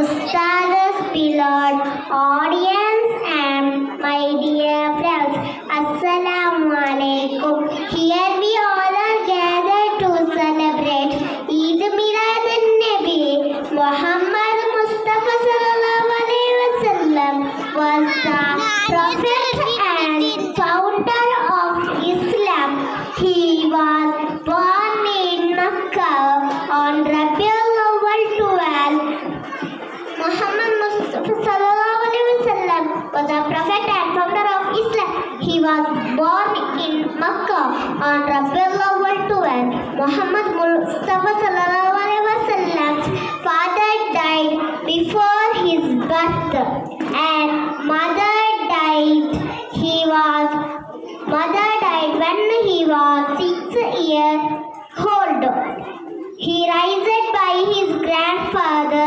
Ustad's beloved audience and my dear friends, Assalamu alaikum. Here we all are gathered to celebrate Eid Milad al-Nabi. Muhammad Mustafa sallallahu alaihi wasallam was the prophet and founder of Islam. He was born in Makkah on Rabiul Awwal 12. Muhammad Mustafa sallallahu alaihi wasallam was a prophet and founder of Islam. He was born in Makkah on Rabiul Awwal 12. Muhammad Mustafa sallallahu alaihi wasallam's father died before his birth and mother died when he was 6 years old. He raised by his grandfather